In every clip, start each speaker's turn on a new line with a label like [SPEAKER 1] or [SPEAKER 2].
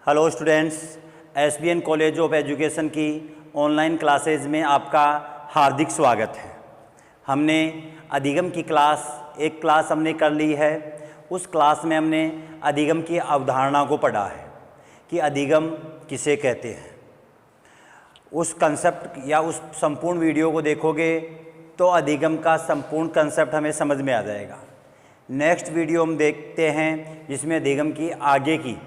[SPEAKER 1] Hello students, SBN college of education की online classes में आपका हार्दिक स्वागत है। हमने अधिगम की एक क्लास हमने कर ली है। उस क्लास में हमने अधिगम की अवधारणा को पढ़ा है कि अधिगम किसे कहते हैं। उस कंसेप्ट या उस संपूर्ण वीडियो को देखोगे तो अधिगम का संपूर्ण कंसेप्ट हमें समझ में आ जाएगा। नेक्स्ट वीडियो हम देखते हैं जिसमें अधिगम की आगे की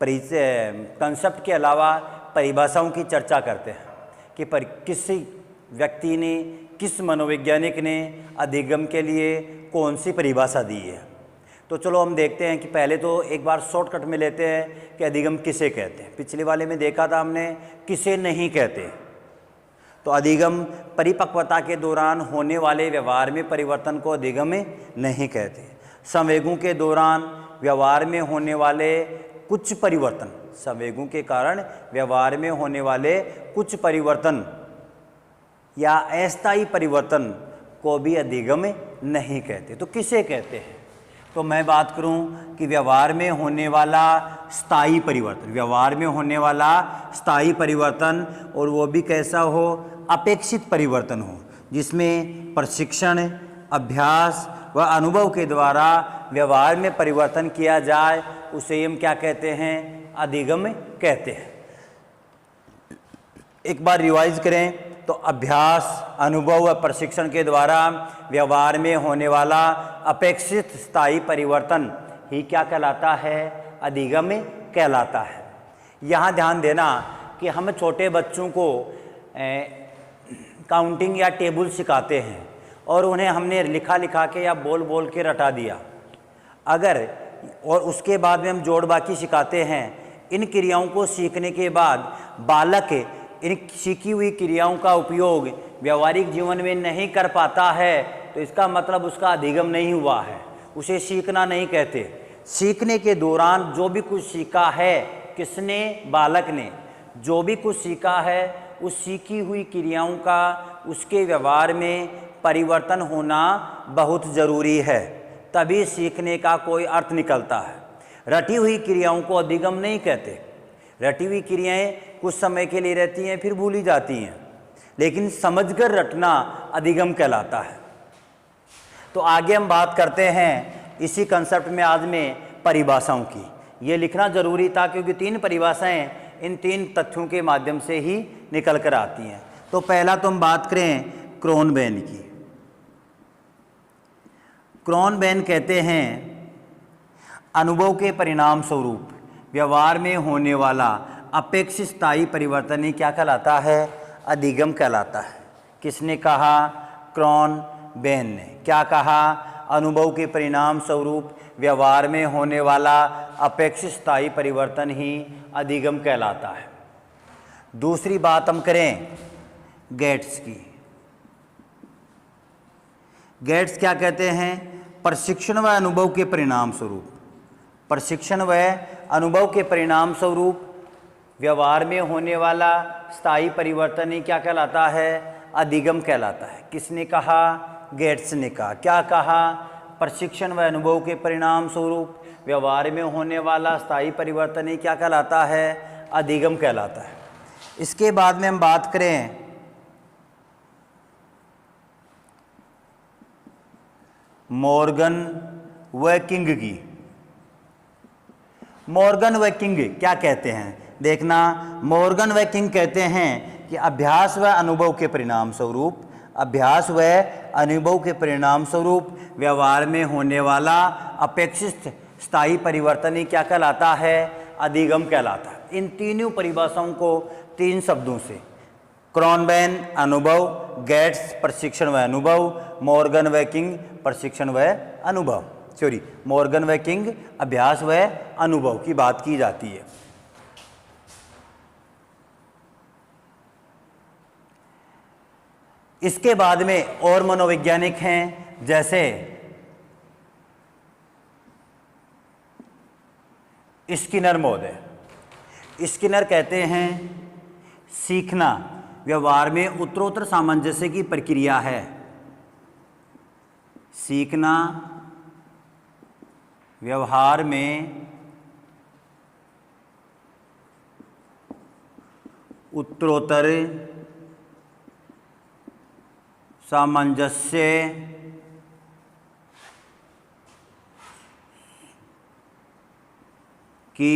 [SPEAKER 1] कंसेप्ट के अलावा परिभाषाओं की चर्चा करते हैं कि किसी व्यक्ति ने, किस मनोवैज्ञानिक ने अधिगम के लिए कौन सी परिभाषा दी है। तो चलो हम देखते हैं कि पहले तो एक बार शॉर्टकट में लेते हैं कि अधिगम किसे कहते हैं। पिछले वाले में देखा था हमने किसे नहीं कहते। तो अधिगम परिपक्वता के दौरान होने वाले व्यवहार में परिवर्तन को अधिगम नहीं कहते। संवेगों के दौरान व्यवहार में होने वाले कुछ परिवर्तन, संवेगों के कारण व्यवहार में होने वाले कुछ परिवर्तन या अस्थायी परिवर्तन को भी अधिगम नहीं कहते। तो किसे कहते हैं? तो मैं बात करूं कि व्यवहार में होने वाला स्थायी परिवर्तन, व्यवहार में होने वाला स्थायी परिवर्तन, और वो भी कैसा हो? अपेक्षित परिवर्तन हो, जिसमें प्रशिक्षण, अभ्यास व अनुभव के द्वारा व्यवहार में परिवर्तन किया जाए, उसे हम क्या कहते हैं? अधिगम कहते हैं। एक बार रिवाइज करें तो अभ्यास, अनुभव व प्रशिक्षण के द्वारा व्यवहार में होने वाला अपेक्षित स्थायी परिवर्तन ही क्या कहलाता है? अधिगम कहलाता है। यहाँ ध्यान देना कि हम छोटे बच्चों को काउंटिंग या टेबल सिखाते हैं और उन्हें हमने लिखा के या बोल के रटा दिया, और उसके बाद में हम जोड़ बाकी सिखाते हैं। इन क्रियाओं को सीखने के बाद बालक इन सीखी हुई क्रियाओं का उपयोग व्यावहारिक जीवन में नहीं कर पाता है, तो इसका मतलब उसका अधिगम नहीं हुआ है, उसे सीखना नहीं कहते। सीखने के दौरान जो भी कुछ सीखा है, किसने? बालक ने जो भी कुछ सीखा है, उस सीखी हुई क्रियाओं का उसके व्यवहार में परिवर्तन होना बहुत ज़रूरी है, तभी सीखने का कोई अर्थ निकलता है। रटी हुई क्रियाओं को अधिगम नहीं कहते। रटी हुई क्रियाएं कुछ समय के लिए रहती हैं, फिर भूली जाती हैं, लेकिन समझकर रटना अधिगम कहलाता है। तो आगे हम बात करते हैं इसी कंसेप्ट में आज में परिभाषाओं की। ये लिखना जरूरी था क्योंकि 3 परिभाषाएं इन 3 तथ्यों के माध्यम से ही निकल कर आती हैं। तो पहला तो हम बात करें क्रोनबेन की। क्रोनबेन कहते हैं अनुभव के परिणाम स्वरूप व्यवहार में होने वाला अपेक्षित स्थायी परिवर्तन ही क्या कहलाता है? अधिगम कहलाता है। किसने कहा? क्रोनबेन ने। क्या कहा? अनुभव के परिणाम स्वरूप व्यवहार में होने वाला अपेक्षित स्थायी परिवर्तन ही अधिगम कहलाता है। दूसरी बात हम करें गेट्स की। गेट्स क्या कहते हैं? प्रशिक्षण व अनुभव के परिणाम स्वरूप, प्रशिक्षण व अनुभव के परिणाम स्वरूप व्यवहार में होने वाला स्थायी परिवर्तन ही क्या कहलाता है? अधिगम कहलाता है। किसने कहा? गेट्स ने कहा। क्या कहा? प्रशिक्षण व अनुभव के परिणाम स्वरूप व्यवहार में होने वाला स्थायी परिवर्तन ही क्या कहलाता है? अधिगम कहलाता है। इसके बाद में हम बात करें मॉर्गन व किंग की। मॉर्गन व किंग क्या कहते हैं? देखना, मॉर्गन व किंग कहते हैं कि अभ्यास व अनुभव के परिणाम स्वरूप, अभ्यास व अनुभव के परिणाम स्वरूप व्यवहार में होने वाला अपेक्षित स्थायी परिवर्तन ही क्या कहलाता है? अधिगम कहलाता है। इन तीनों परिभाषाओं को 3 शब्दों से, क्रोनबेन अनुभव, गेट्स प्रशिक्षण व अनुभव, मॉर्गन व किंग प्रशिक्षण व अनुभव, मॉर्गन व किंग अभ्यास व अनुभव की बात की जाती है। इसके बाद में और मनोवैज्ञानिक हैं, जैसे स्किनर महोदय। स्किनर कहते हैं सीखना व्यवहार में उत्तरोत्तर सामंजस्य की प्रक्रिया है। सीखना व्यवहार में उत्तरोत्तर सामंजस्य की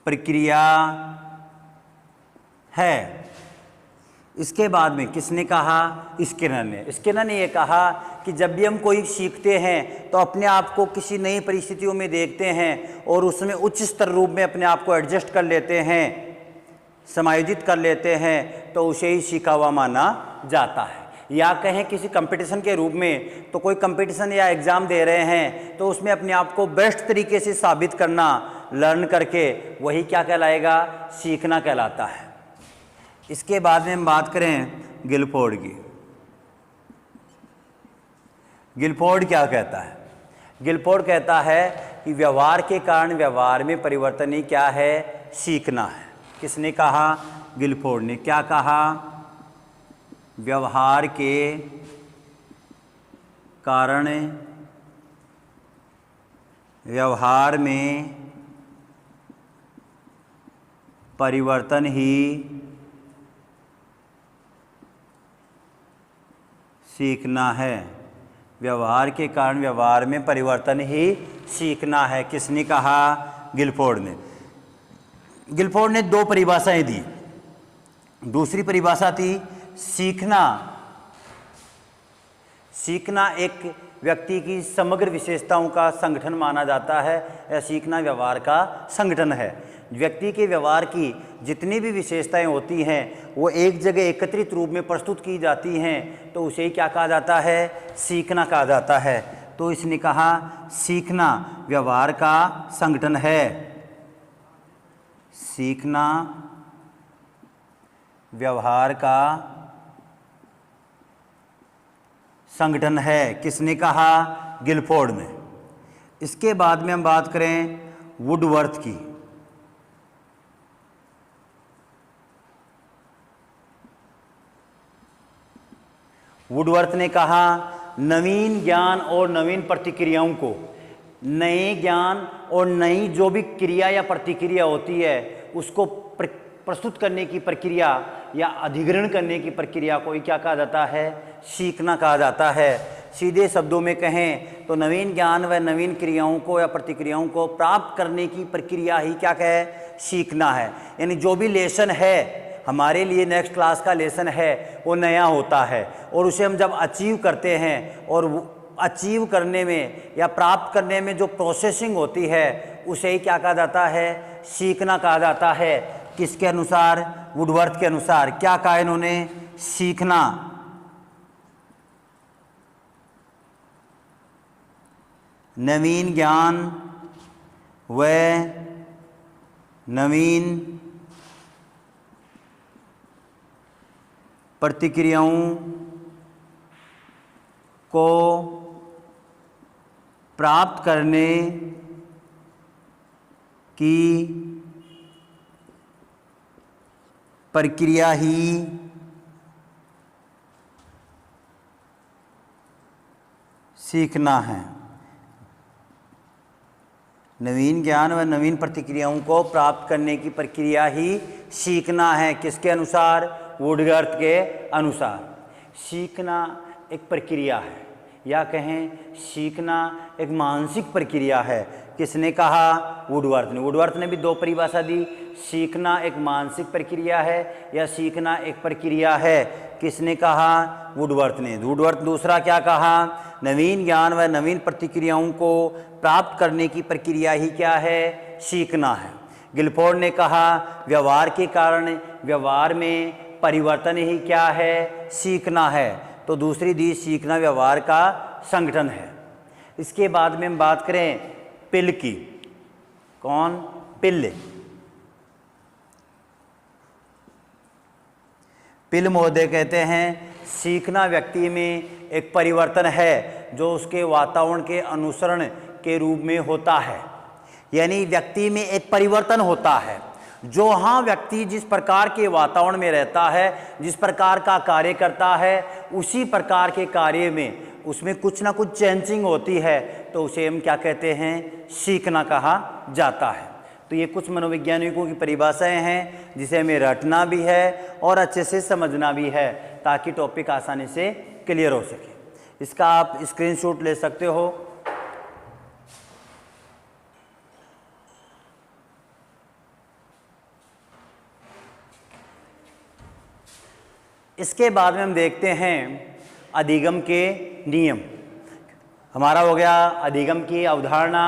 [SPEAKER 1] प्रक्रिया है। इसके बाद में किसने कहा? स्किनर ने। स्किनर ने ये कहा कि जब भी हम कोई सीखते हैं तो अपने आप को किसी नई परिस्थितियों में देखते हैं और उसमें उच्च स्तर रूप में अपने आप को एडजस्ट कर लेते हैं, समायोजित कर लेते हैं, तो उसे ही सीखा हुआ माना जाता है। या कहें किसी कंपटीशन के रूप में, तो कोई कंपटीशन या एग्ज़ाम दे रहे हैं तो उसमें अपने आप को बेस्ट तरीके से साबित करना, लर्न करके, वही क्या कहलाएगा? सीखना कहलाता है। इसके बाद में हम बात करें गिलफोर्ड की। गिलफोर्ड क्या कहता है? गिलफोर्ड कहता है कि व्यवहार के कारण व्यवहार में परिवर्तन ही क्या है? सीखना है। किसने कहा? गिलफोर्ड ने। क्या कहा? व्यवहार के कारण व्यवहार में परिवर्तन ही सीखना है। व्यवहार के कारण व्यवहार में परिवर्तन ही सीखना है। किसने कहा? गिलफोर्ड ने। गिलफोर्ड ने दो परिभाषाएं दी। दूसरी परिभाषा थी सीखना। सीखना एक व्यक्ति की समग्र विशेषताओं का संगठन माना जाता है, या सीखना व्यवहार का संगठन है। व्यक्ति के व्यवहार की जितनी भी विशेषताएं होती हैं वो एक जगह एकत्रित रूप में प्रस्तुत की जाती हैं, तो उसे क्या कहा जाता है? सीखना कहा जाता है। तो इसने कहा सीखना व्यवहार का संगठन है। सीखना व्यवहार का संगठन है। किसने कहा? गिलफोर्ड ने। इसके बाद में हम बात करें वुडवर्थ की। वुडवर्थ ने कहा नवीन ज्ञान और नवीन प्रतिक्रियाओं को, नए ज्ञान और नई जो भी क्रिया या प्रतिक्रिया होती है उसको प्रस्तुत करने की प्रक्रिया या अधिग्रहण करने की प्रक्रिया को ही क्या कहा जाता है? सीखना कहा जाता है। सीधे शब्दों में कहें तो नवीन ज्ञान व नवीन क्रियाओं को या प्रतिक्रियाओं को प्राप्त करने की प्रक्रिया ही क्या कहे? सीखना है। यानी जो भी लेसन है हमारे लिए, नेक्स्ट क्लास का लेसन है, वो नया होता है और उसे हम जब अचीव करते हैं, और अचीव करने में या प्राप्त करने में जो प्रोसेसिंग होती है उसे ही क्या कहा जाता है? सीखना कहा जाता है। किसके अनुसार? वुडवर्थ के अनुसार। क्या कहा इन्होंने? सीखना नवीन ज्ञान व नवीन प्रतिक्रियाओं को प्राप्त करने की प्रक्रिया ही सीखना है। नवीन ज्ञान व नवीन प्रतिक्रियाओं को प्राप्त करने की प्रक्रिया ही सीखना है। किसके अनुसार? वुडवर्थ के अनुसार। सीखना एक प्रक्रिया है, या कहें सीखना एक मानसिक प्रक्रिया है। किसने कहा? वुडवर्थ ने। वुडवर्थ ने भी दो परिभाषा दी, सीखना एक मानसिक प्रक्रिया है या सीखना एक प्रक्रिया है। किसने कहा? वुडवर्थ ने। वुडवर्थ दूसरा क्या कहा? नवीन ज्ञान व नवीन प्रतिक्रियाओं को प्राप्त करने की प्रक्रिया ही क्या है? सीखना है। गिलफोर्ड ने कहा व्यवहार के कारण व्यवहार में परिवर्तन ही क्या है? सीखना है। तो दूसरी दी सीखना व्यवहार का संगठन है। इसके बाद में हम बात करें पिल की। कौन? पिल। पिल महोदय कहते हैं सीखना व्यक्ति में एक परिवर्तन है जो उसके वातावरण के अनुसरण के रूप में होता है। यानी व्यक्ति में एक परिवर्तन होता है जो व्यक्ति जिस प्रकार के वातावरण में रहता है, जिस प्रकार का कार्य करता है, उसी प्रकार के कार्य में उसमें कुछ ना कुछ चेंजिंग होती है, तो उसे हम क्या कहते हैं? सीखना कहा जाता है। तो ये कुछ मनोवैज्ञानिकों की परिभाषाएं हैं जिसे हमें रटना भी है और अच्छे से समझना भी है ताकि टॉपिक आसानी से क्लियर हो सके। इसका आप स्क्रीनशॉट ले सकते हो। इसके बाद में हम देखते हैं अधिगम के नियम। हमारा हो गया अधिगम की अवधारणा,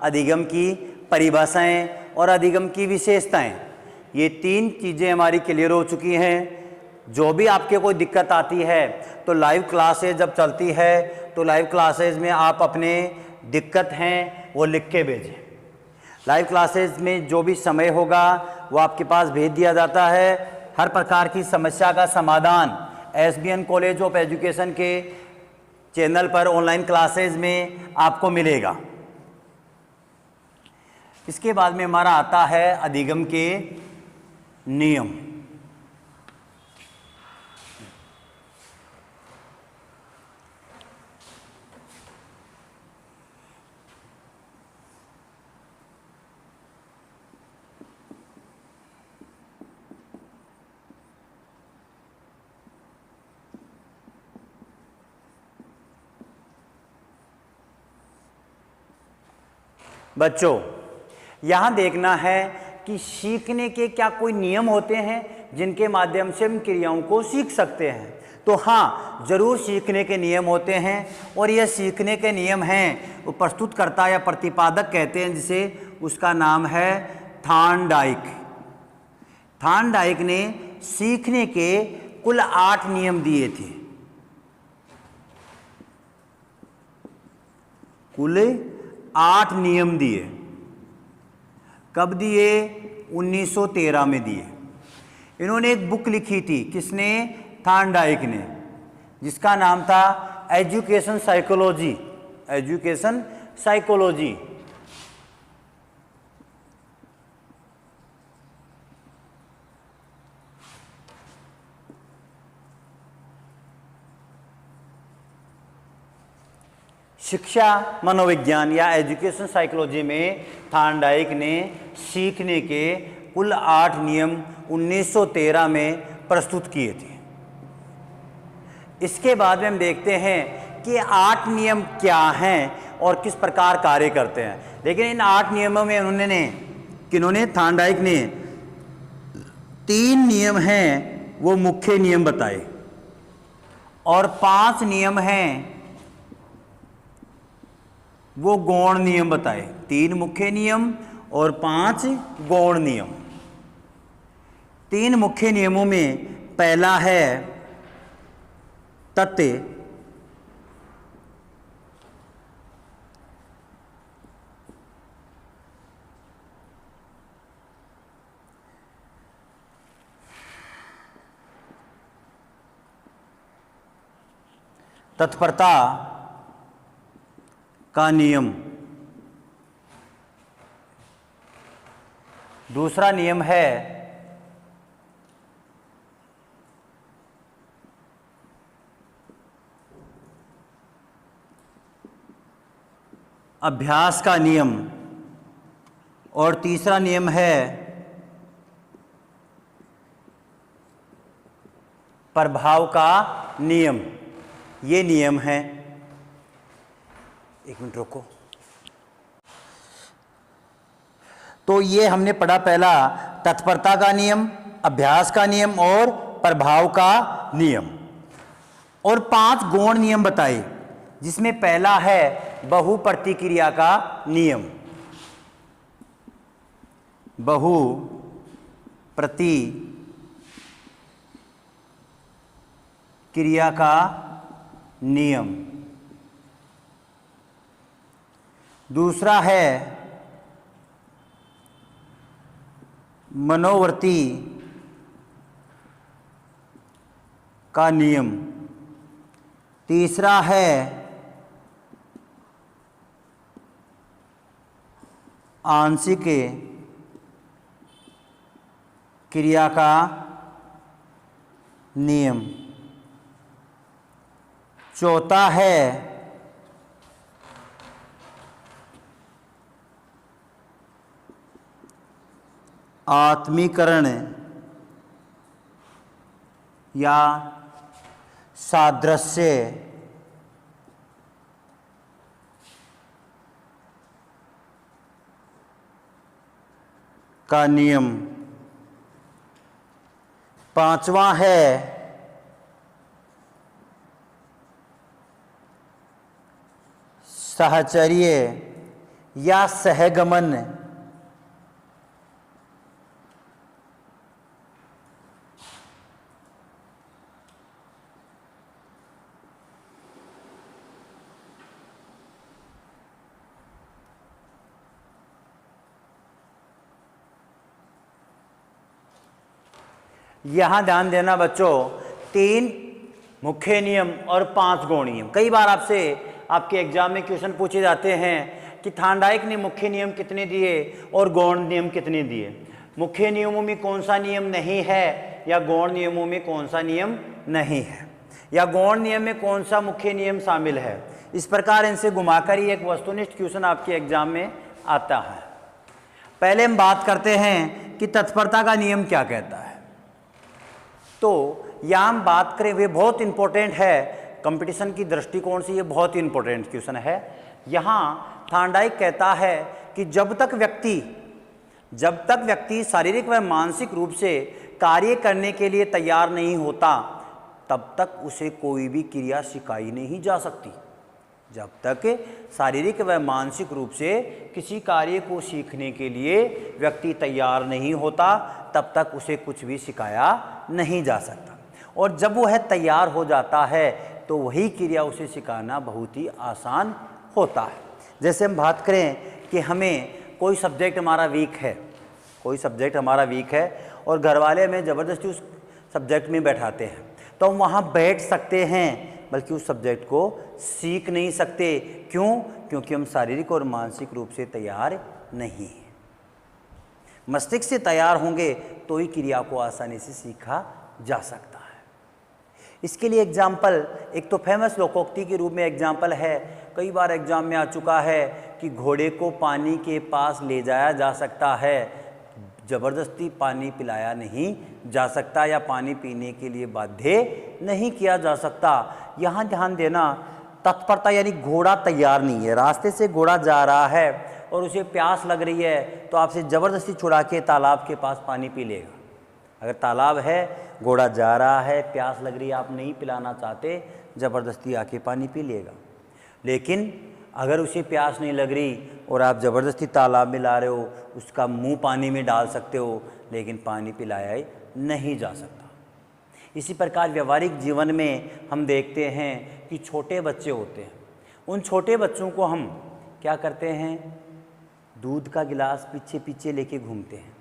[SPEAKER 1] अधिगम की परिभाषाएं और अधिगम की विशेषताएं। ये 3 चीज़ें हमारी क्लियर हो चुकी हैं। जो भी आपके कोई दिक्कत आती है तो लाइव क्लासेज जब चलती है तो लाइव क्लासेज में आप अपने दिक्कत हैं वो लिख के भेजें। लाइव क्लासेज में जो भी समय होगा वो आपके पास भेज दिया जाता है। हर प्रकार की समस्या का समाधान SBN कॉलेज ऑफ एजुकेशन के चैनल पर ऑनलाइन क्लासेज में आपको मिलेगा। इसके बाद में हमारा आता है अधिगम के नियम। बच्चों, यहाँ देखना है कि सीखने के क्या कोई नियम होते हैं जिनके माध्यम से हम क्रियाओं को सीख सकते हैं। तो हाँ, ज़रूर सीखने के नियम होते हैं और यह सीखने के नियम हैं वो प्रस्तुतकर्ता या प्रतिपादक कहते हैं, जिसे उसका नाम है थॉर्नडाइक। थॉर्नडाइक ने सीखने के कुल 8 नियम दिए थे। कुल 8 नियम दिए। कब दिए? 1913 में दिए। इन्होंने एक बुक लिखी थी। किसने? थॉर्नडाइक ने, जिसका नाम था एजुकेशन साइकोलॉजी। Education psychology. शिक्षा मनोविज्ञान या एजुकेशन साइकोलॉजी में थॉर्नडाइक ने सीखने के कुल 8 नियम 1913 में प्रस्तुत किए थे। इसके बाद में हम देखते हैं कि 8 नियम क्या हैं और किस प्रकार कार्य करते हैं। लेकिन इन 8 नियमों में किन्होंने थॉर्नडाइक ने 3 नियम हैं वो मुख्य नियम बताए और 5 नियम हैं वो गौण नियम बताए। 3 मुख्य नियम और 5 गौण नियम। 3 मुख्य नियमों में पहला है तथ्य, तत्परता का नियम। दूसरा नियम है अभ्यास का नियम और तीसरा नियम है प्रभाव का नियम। ये नियम है। एक मिनट रुको। तो ये हमने पढ़ा, पहला तत्परता का नियम, अभ्यास का नियम और प्रभाव का नियम, और 5 गौण नियम बताए, जिसमें पहला है बहु प्रतिक्रिया का नियम। बहु प्रतिक्रिया का नियम। दूसरा है मनोवर्ती का नियम। तीसरा है आंशिक क्रिया का नियम। चौथा है आत्मीकरण या सादृश्य का नियम। पांचवा है सहचर्य या सहगमन। यहां ध्यान देना बच्चों, 3 मुख्य नियम और 5 गौण नियम। कई बार आपसे आपके एग्जाम में क्वेश्चन पूछे जाते हैं कि थार्नडाइक ने मुख्य नियम कितने दिए और गौण नियम कितने दिए। मुख्य नियमों में कौन सा नियम नहीं है या गौण नियमों में कौन सा नियम नहीं है, या गौण नियम में कौन सा मुख्य नियम शामिल है। इस प्रकार इनसे घुमाकर ही एक वस्तुनिष्ठ क्वेश्चन आपके एग्जाम में आता है। पहले हम बात करते हैं कि तत्परता का नियम क्या कहता है। तो यहाँ हम बात करें, वे बहुत इंपॉर्टेंट है कंपटीशन की दृष्टिकोण से, ये बहुत ही इंपॉर्टेंट क्वेश्चन है। यहाँ थार्नडाइक कहता है कि जब तक व्यक्ति शारीरिक व मानसिक रूप से कार्य करने के लिए तैयार नहीं होता, तब तक उसे कोई भी क्रिया सिखाई नहीं जा सकती। जब तक शारीरिक व मानसिक रूप से किसी कार्य को सीखने के लिए व्यक्ति तैयार नहीं होता, तब तक उसे कुछ भी सिखाया नहीं जा सकता। और जब वह तैयार हो जाता है तो वही क्रिया उसे सिखाना बहुत ही आसान होता है। जैसे हम बात करें कि हमें कोई सब्जेक्ट हमारा वीक है और घर वाले हमें ज़बरदस्ती उस सब्जेक्ट में बैठाते हैं, तो हम वहाँ बैठ सकते हैं, बल्कि उस सब्जेक्ट को सीख नहीं सकते। क्यों? क्योंकि हम शारीरिक और मानसिक रूप से तैयार नहीं हैं। मस्तिष्क से तैयार होंगे तो ही क्रिया को आसानी से सीखा जा सकता है। इसके लिए एग्जाम्पल, एक तो फेमस लोकोक्ति के रूप में एग्जाम्पल है, कई बार एग्जाम में आ चुका है कि घोड़े को पानी के पास ले जाया जा सकता है, ज़बरदस्ती पानी पिलाया नहीं जा सकता या पानी पीने के लिए बाध्य नहीं किया जा सकता। यहाँ ध्यान देना, तत्परता यानी घोड़ा तैयार नहीं है, रास्ते से घोड़ा जा रहा है और उसे प्यास लग रही है, तो आपसे ज़बरदस्ती छुड़ा के तालाब के पास पानी पी लेगा। अगर तालाब है, घोड़ा जा रहा है, प्यास लग रही है, आप नहीं पिलाना चाहते, ज़बरदस्ती आके पानी पी लेगा। लेकिन अगर उसे प्यास नहीं लग रही और आप ज़बरदस्ती तालाब में ला रहे हो, उसका मुंह पानी में डाल सकते हो, लेकिन पानी पिलाया ही नहीं जा सकता। इसी प्रकार व्यवहारिक जीवन में हम देखते हैं कि छोटे बच्चे होते हैं, उन छोटे बच्चों को हम क्या करते हैं, दूध का गिलास पीछे पीछे लेके घूमते हैं।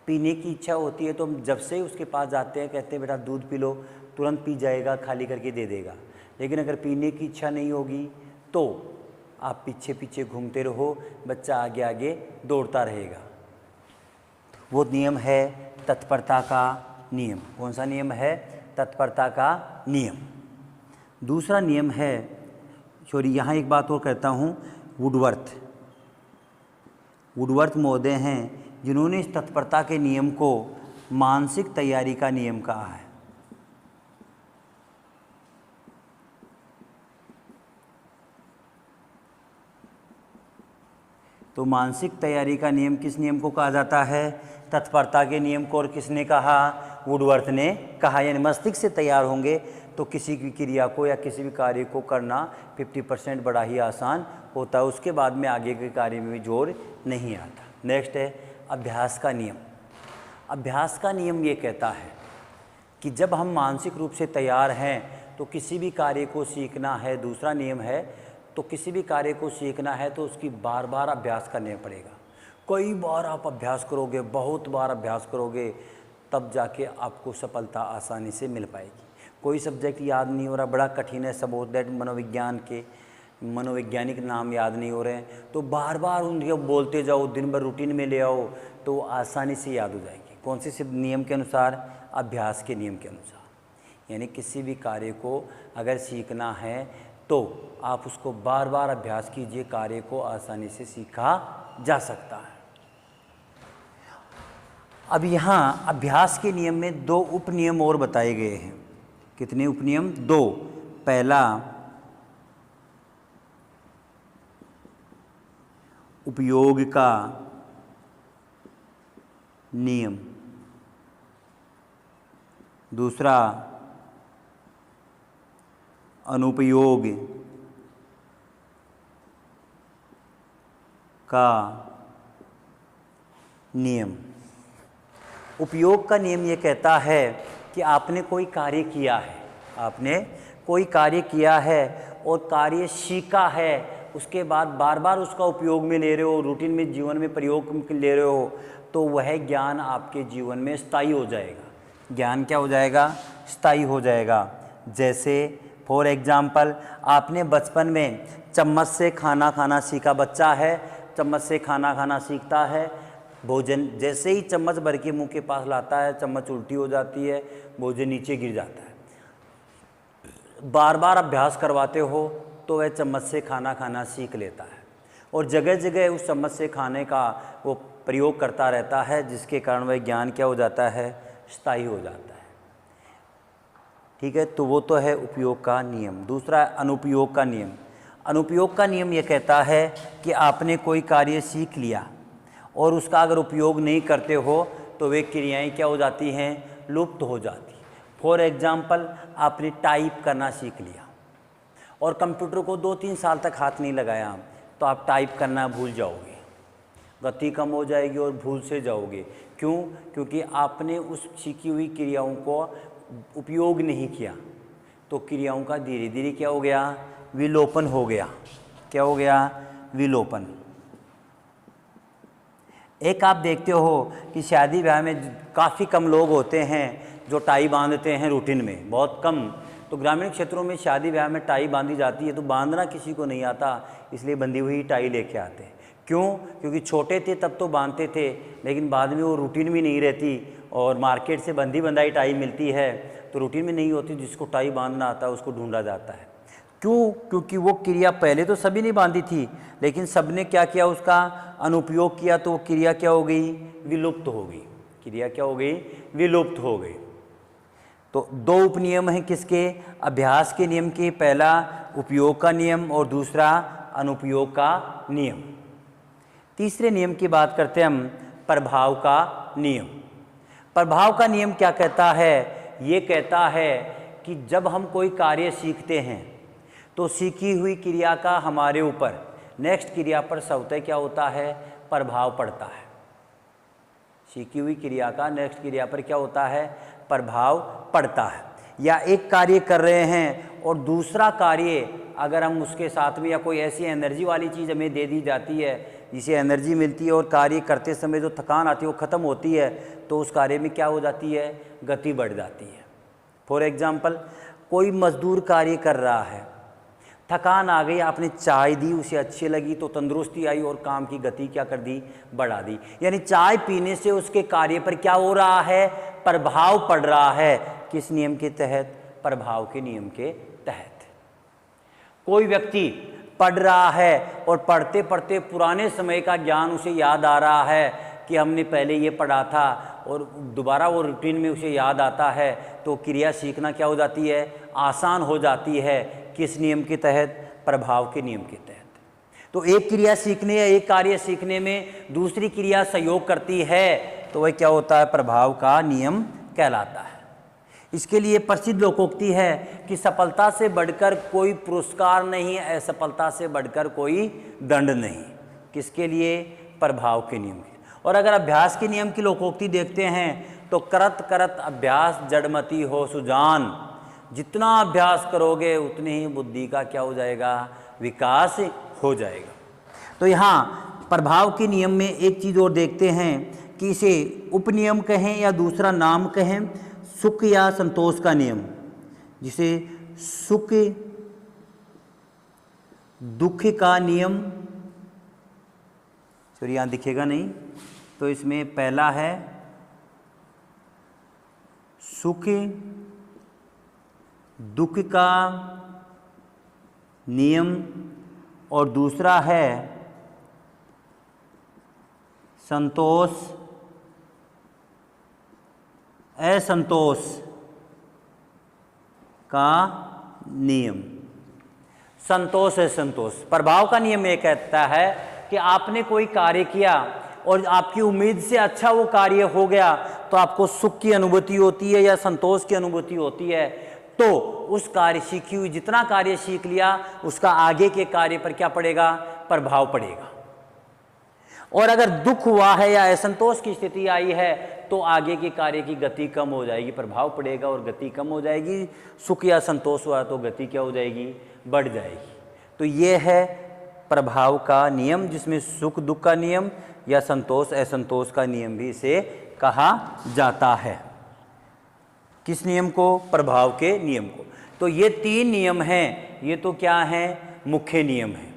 [SPEAKER 1] पीने की इच्छा होती है तो हम जब से उसके पास जाते हैं, कहते हैं बेटा दूध पी लो, तुरंत पी जाएगा, खाली करके दे देगा। लेकिन अगर पीने की इच्छा नहीं होगी तो आप पीछे पीछे घूमते रहो, बच्चा आगे आगे दौड़ता रहेगा। वो नियम है तत्परता का नियम। कौन सा नियम है? तत्परता का नियम। दूसरा नियम है, सॉरी यहाँ एक बात और कहता हूँ, वुडवर्थ महोदय हैं जिन्होंने इस तत्परता के नियम को मानसिक तैयारी का नियम कहा है। तो मानसिक तैयारी का नियम किस नियम को कहा जाता है? तत्परता के नियम को। और किसने कहा? वुडवर्थ ने कहा। यानी मस्तिष्क से तैयार होंगे तो किसी की क्रिया को या किसी भी कार्य को करना 50% बड़ा ही आसान होता है, उसके बाद में आगे के कार्य में भी जोर नहीं आता। नेक्स्ट है अभ्यास का नियम। अभ्यास का नियम ये कहता है कि जब हम मानसिक रूप से तैयार हैं तो किसी भी कार्य को सीखना है, दूसरा नियम है, तो किसी भी कार्य को सीखना है तो उसकी बार बार अभ्यास करना पड़ेगा। कई बार आप अभ्यास करोगे, बहुत बार अभ्यास करोगे, तब जाके आपको सफलता आसानी से मिल पाएगी। कोई सब्जेक्ट याद नहीं हो रहा, बड़ा कठिन है, सपोज दैट मनोवैज्ञानिक नाम याद नहीं हो रहे हैं, तो बार बार उनको बोलते जाओ, दिन भर रूटीन में ले आओ, तो आसानी से याद हो जाएगी। कौन से नियम के अनुसार? अभ्यास के नियम के अनुसार। यानी किसी भी कार्य को अगर सीखना है तो आप उसको बार बार अभ्यास कीजिए, कार्य को आसानी से सीखा जा सकता है। अब यहाँ अभ्यास के नियम में 2 उपनियम और बताए गए हैं। कितने उपनियम? 2। पहला उपयोग का नियम, दूसरा अनुपयोग का नियम। उपयोग का नियम ये कहता है कि आपने कोई कार्य किया है, आपने कोई कार्य किया है और कार्य सीखा है, उसके बाद बार बार उसका उपयोग में ले रहे हो, रूटीन में जीवन में प्रयोग में ले रहे हो, तो वह ज्ञान आपके जीवन में स्थायी हो जाएगा। ज्ञान क्या हो जाएगा? स्थायी हो जाएगा। जैसे फॉर एग्जाम्पल, आपने बचपन में चम्मच से खाना खाना सीखा। बच्चा है, चम्मच से खाना खाना सीखता है। भोजन जैसे ही चम्मच भर के मुंह के पास लाता है, चम्मच उल्टी हो जाती है, भोजन नीचे गिर जाता है। बार बार अभ्यास करवाते हो तो वह चम्मच से खाना खाना सीख लेता है और जगह जगह उस चम्मच से खाने का वो प्रयोग करता रहता है, जिसके कारण वह ज्ञान क्या हो जाता है? स्थायी हो जाता है। ठीक है, तो वो तो है उपयोग का नियम। दूसरा अनुपयोग का नियम। अनुपयोग का नियम ये कहता है कि आपने कोई कार्य सीख लिया और उसका अगर उपयोग नहीं करते हो तो वे क्रियाएं क्या हो जाती हैं? लुप्त हो जाती। फॉर एग्जाम्पल, आपने टाइप करना सीख लिया और कंप्यूटर को 2-3 साल तक हाथ नहीं लगाया, तो आप टाइप करना भूल जाओगे, गति कम हो जाएगी और भूल से जाओगे। क्यों? क्योंकि आपने उस सीखी हुई क्रियाओं को उपयोग नहीं किया, तो क्रियाओं का धीरे धीरे क्या हो गया? विलोपन हो गया। क्या हो गया? विलोपन। एक आप देखते हो कि शादी ब्याह में काफ़ी कम लोग होते हैं जो टाई बांधते हैं रूटीन में, बहुत कम। तो ग्रामीण क्षेत्रों में शादी ब्याह में टाई बांधी जाती है, तो बांधना किसी को नहीं आता, इसलिए बंधी हुई टाई लेके आते हैं। क्यों? क्योंकि छोटे थे तब तो बांधते थे, लेकिन बाद में वो रूटीन में नहीं रहती और मार्केट से बंधी बंधाई टाई मिलती है, तो रूटीन में नहीं होती। जिसको टाई बांधना आता है उसको ढूंढा जाता है। क्यों? क्योंकि वो क्रिया पहले तो सभी ने बांधी थी, लेकिन सबने क्या किया? उसका अनुपयोग किया, तो वो क्रिया क्या हो गई? विलुप्त हो गई। क्रिया क्या हो गई? विलुप्त हो गई। तो 2 उपनियम हैं किसके? अभ्यास के नियम के। पहला उपयोग का नियम और दूसरा अनुपयोग का नियम। तीसरे नियम की बात करते हैं हम, प्रभाव का नियम। प्रभाव का नियम क्या कहता है? ये कहता है कि जब हम कोई कार्य सीखते हैं तो सीखी हुई क्रिया का हमारे ऊपर नेक्स्ट क्रिया पर स्वतः क्या होता है? प्रभाव पड़ता है। सीखी हुई क्रिया का नेक्स्ट क्रिया पर क्या होता है? प्रभाव पड़ता है। या एक कार्य कर रहे हैं और दूसरा कार्य अगर हम उसके साथ में, या कोई ऐसी एनर्जी वाली चीज़ हमें दे दी जाती है जिसे एनर्जी मिलती है और कार्य करते समय जो थकान आती है वो ख़त्म होती है, तो उस कार्य में क्या हो जाती है? गति बढ़ जाती है। फॉर एग्जाम्पल, कोई मजदूर कार्य कर रहा है, थकान आ गई, आपने चाय दी, उसे अच्छी लगी तो तंदुरुस्ती आई और काम की गति क्या कर दी? बढ़ा दी। यानी चाय पीने से उसके कार्य पर क्या हो रहा है? प्रभाव पड़ रहा है। किस नियम के तहत? प्रभाव के नियम के तहत। कोई व्यक्ति पढ़ रहा है और पढ़ते पढ़ते पुराने समय का ज्ञान उसे याद आ रहा है कि हमने पहले ये पढ़ा था, और दोबारा वो रूटीन में उसे याद आता है, तो क्रिया सीखना क्या हो जाती है? आसान हो जाती है। किस नियम के तहत? प्रभाव के नियम के तहत। तो एक क्रिया सीखने या एक कार्य सीखने में दूसरी क्रिया सहयोग करती है, तो वह क्या होता है? प्रभाव का नियम कहलाता है। इसके लिए प्रसिद्ध लोकोक्ति है कि सफलता से बढ़कर कोई पुरस्कार नहीं, असफलता से बढ़कर कोई दंड नहीं। किसके लिए? प्रभाव के नियम के। और अगर अभ्यास के नियम की लोकोक्ति देखते हैं तो करत करत अभ्यास जड़मति हो सुजान। जितना अभ्यास करोगे उतने ही बुद्धि का क्या हो जाएगा? विकास हो जाएगा। तो यहाँ प्रभाव के नियम में एक चीज़ और देखते हैं कि इसे उपनियम कहें या दूसरा नाम कहें, सुख या संतोष का नियम, जिसे सुख दुख का नियम, सॉरी यहाँ दिखेगा नहीं, तो इसमें पहला है सुख दुख का नियम और दूसरा है संतोष असंतोष का नियम। संतोष असंतोष, प्रभाव का नियम ये कहता है कि आपने कोई कार्य किया और आपकी उम्मीद से अच्छा वो कार्य हो गया तो आपको सुख की अनुभूति होती है या संतोष की अनुभूति होती है। तो उस कार्य सीखी हुई जितना कार्य सीख लिया उसका आगे के कार्य पर क्या पड़ेगा, प्रभाव पड़ेगा। और अगर दुख हुआ है या असंतोष की स्थिति आई है तो आगे के कार्य की गति कम हो जाएगी, प्रभाव पड़ेगा और गति कम हो जाएगी। सुख या संतोष हुआ तो गति क्या हो जाएगी, बढ़ जाएगी। तो ये है प्रभाव का नियम, जिसमें सुख दुख का नियम या संतोष असंतोष का नियम भी इसे कहा जाता है। किस नियम को, प्रभाव के नियम को। तो ये 3 नियम हैं, ये तो क्या हैं, मुख्य नियम हैं।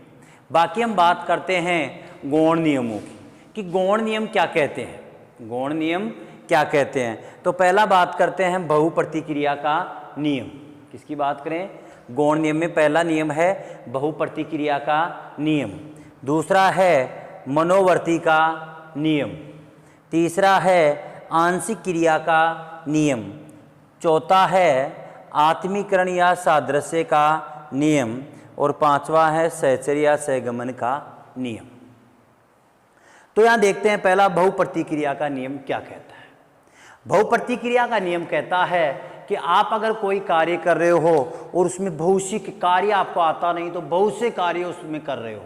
[SPEAKER 1] बाकी हम बात करते हैं गौण नियमों की कि गौण नियम क्या कहते हैं, गौण नियम क्या कहते हैं। तो पहला बात करते हैं बहुप्रतिक्रिया का नियम। किसकी बात करें, गौण नियम में पहला नियम है बहुप्रतिक्रिया का नियम, दूसरा है मनोवर्ती का नियम, तीसरा है आंशिक क्रिया का नियम, चौथा है आत्मीकरण या सादृश्य का नियम और पांचवा है सहचर्य या सहगमन का नियम। तो यहां देखते हैं पहला बहुप्रतिक्रिया का नियम क्या कहता है। बहुप्रतिक्रिया का नियम कहता है कि आप अगर कोई कार्य कर रहे हो और उसमें बहुत सी कार्य आपको आता नहीं तो बहुत से कार्य उसमें कर रहे हो,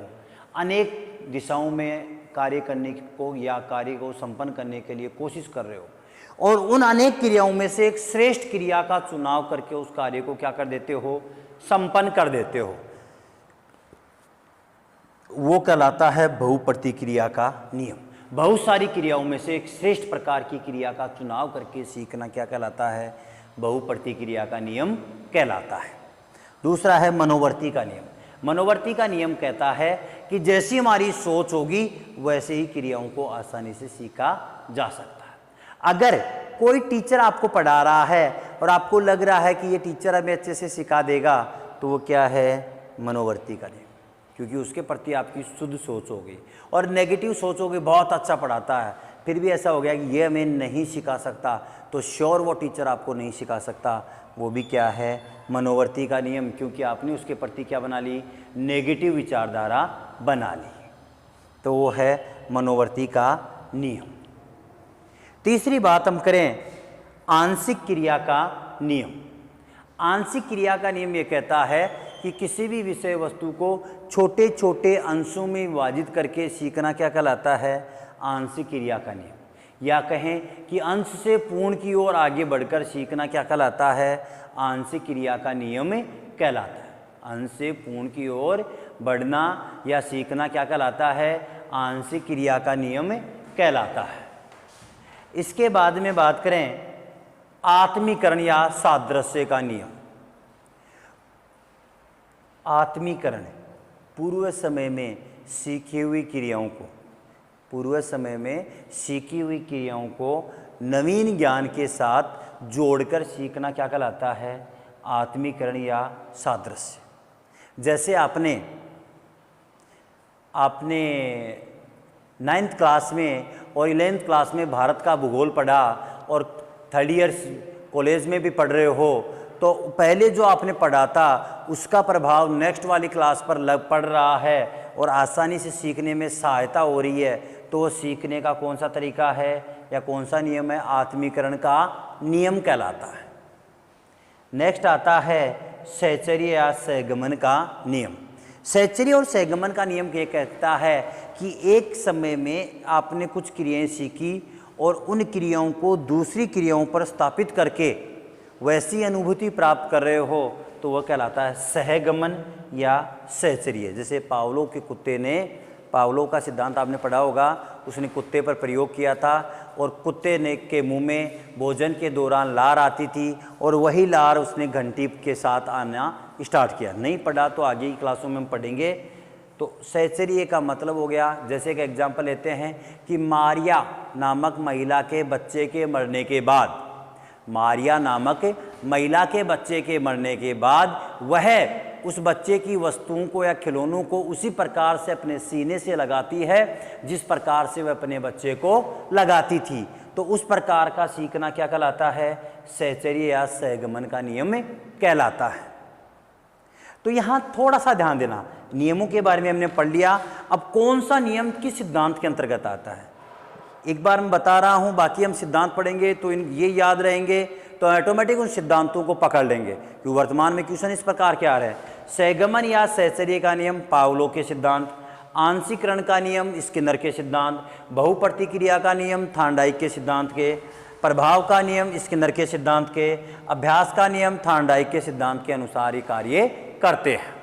[SPEAKER 1] अनेक दिशाओं में कार्य करने को या कार्य को संपन्न करने के लिए कोशिश कर रहे हो और उन अनेक क्रियाओं में से एक श्रेष्ठ क्रिया का चुनाव करके उस कार्य को क्या कर देते हो, संपन्न कर देते हो, वो कहलाता है बहुप्रतिक्रिया का नियम। बहुत सारी क्रियाओं में से एक श्रेष्ठ प्रकार की क्रिया का चुनाव करके सीखना क्या कहलाता है, बहुप्रतिक्रिया का नियम कहलाता है। दूसरा है मनोवर्ती का नियम। मनोवर्ती का नियम कहता है कि जैसी हमारी सोच होगी वैसे ही क्रियाओं को आसानी से सीखा जा सकता है। अगर कोई टीचर आपको पढ़ा रहा है और आपको लग रहा है कि ये टीचर हमें अच्छे से सिखा देगा तो वो क्या है, मनोवर्ती का नियम, क्योंकि उसके प्रति आपकी शुद्ध सोच होगी। और नेगेटिव सोच होगी, बहुत अच्छा पढ़ाता है फिर भी ऐसा हो गया कि ये हमें नहीं सिखा सकता, तो श्योर वो टीचर आपको नहीं सिखा सकता, वो भी क्या है, मनोवर्ती का नियम, क्योंकि आपने उसके प्रति क्या बना ली, नेगेटिव विचारधारा बना ली। तो वो है मनोवर्ती का नियम। तीसरी बात हम करें आंशिक क्रिया का नियम। आंशिक क्रिया का नियम ये कहता है कि किसी भी विषय वस्तु को छोटे छोटे अंशों में विभाजित करके सीखना क्या कहलाता है, आंशिक क्रिया का नियम। या कहें कि अंश से पूर्ण की ओर आगे बढ़कर सीखना क्या कहलाता है, आंशिक क्रिया का नियम कहलाता है। अंश से पूर्ण की ओर बढ़ना या सीखना क्या कहलाता है, आंशिक क्रिया का नियम कहलाता है। इसके बाद में बात करें आत्मीकरण या सादृश्य का नियम। आत्मीकरण पूर्व समय में सीखी हुई क्रियाओं को, पूर्व समय में सीखी हुई क्रियाओं को नवीन ज्ञान के साथ जोड़कर सीखना क्या कहलाता है, आत्मीकरण या सादृश्य। जैसे आपने 9th क्लास में और 11th क्लास में भारत का भूगोल पढ़ा और 3rd ईयर्स कॉलेज में भी पढ़ रहे हो, तो पहले जो आपने पढ़ा था उसका प्रभाव नेक्स्ट वाली क्लास पर पड़ रहा है और आसानी से सीखने में सहायता हो रही है, तो वो सीखने का कौन सा तरीका है या कौन सा नियम है, आत्मीकरण का नियम कहलाता है। नेक्स्ट आता है सहचर्य या सहगमन का नियम। सहचर्य और सहगमन का नियम ये कहता है कि एक समय में आपने कुछ क्रियाएं सीखी और उन क्रियाओं को दूसरी क्रियाओं पर स्थापित करके वैसी अनुभूति प्राप्त कर रहे हो तो वह कहलाता है सहगमन या सहचर्य। जैसे पावलो के कुत्ते ने, पावलो का सिद्धांत आपने पढ़ा होगा, उसने कुत्ते पर प्रयोग किया था और कुत्ते ने के मुंह में भोजन के दौरान लार आती थी और वही लार उसने घंटी के साथ आना स्टार्ट किया। नहीं पढ़ा तो आगे की क्लासों में हम पढ़ेंगे। तो सहचर्य का मतलब हो गया, जैसे एक एग्जाम्पल लेते हैं कि मारिया नामक महिला के बच्चे के मरने के बाद, मारिया नामक महिला के बच्चे के मरने के बाद वह उस बच्चे की वस्तुओं को या खिलौनों को उसी प्रकार से अपने सीने से लगाती है जिस प्रकार से वह अपने बच्चे को लगाती थी। तो उस प्रकार का सीखना क्या कहलाता है? सहचर्य या सहगमन का नियम कहलाता है। तो यहाँ थोड़ा सा ध्यान देना, नियमों के बारे में हमने पढ़ लिया। अब कौन सा नियम किस सिद्धांत के अंतर्गत आता है एक बार मैं बता रहा हूँ, बाकी हम सिद्धांत पढ़ेंगे तो ये याद रहेंगे तो ऑटोमेटिक उन सिद्धांतों को पकड़ लेंगे। क्योंकि वर्तमान में क्वेश्चन इस प्रकार के आ रहे हैं। सहगमन या सहचर्य का नियम पावलो के सिद्धांत, आंशिकरण का नियम स्किनर के सिद्धांत, बहुप्रतिक्रिया का नियम थार्नडाइक के सिद्धांत के, प्रभाव का नियम स्किनर के सिद्धांत के, अभ्यास का नियम थार्नडाइक के सिद्धांत के अनुसार ही कार्य करते हैं।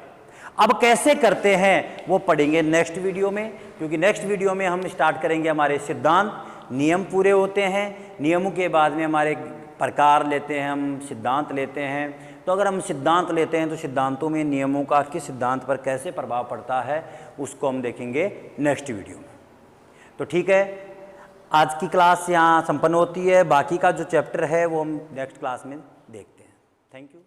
[SPEAKER 1] अब कैसे करते हैं वो पढ़ेंगे नेक्स्ट वीडियो में, क्योंकि नेक्स्ट वीडियो में हम स्टार्ट करेंगे हमारे सिद्धांत। नियम पूरे होते हैं, नियमों के बाद में हमारे प्रकार लेते हैं, हम सिद्धांत लेते हैं। तो अगर हम सिद्धांत लेते हैं तो सिद्धांतों में नियमों का किस सिद्धांत पर कैसे प्रभाव पड़ता है उसको हम देखेंगे नेक्स्ट वीडियो में। तो ठीक है, आज की क्लास यहाँ संपन्न होती है। बाकी का जो चैप्टर है वो हम नेक्स्ट क्लास में देखते हैं। Thank you.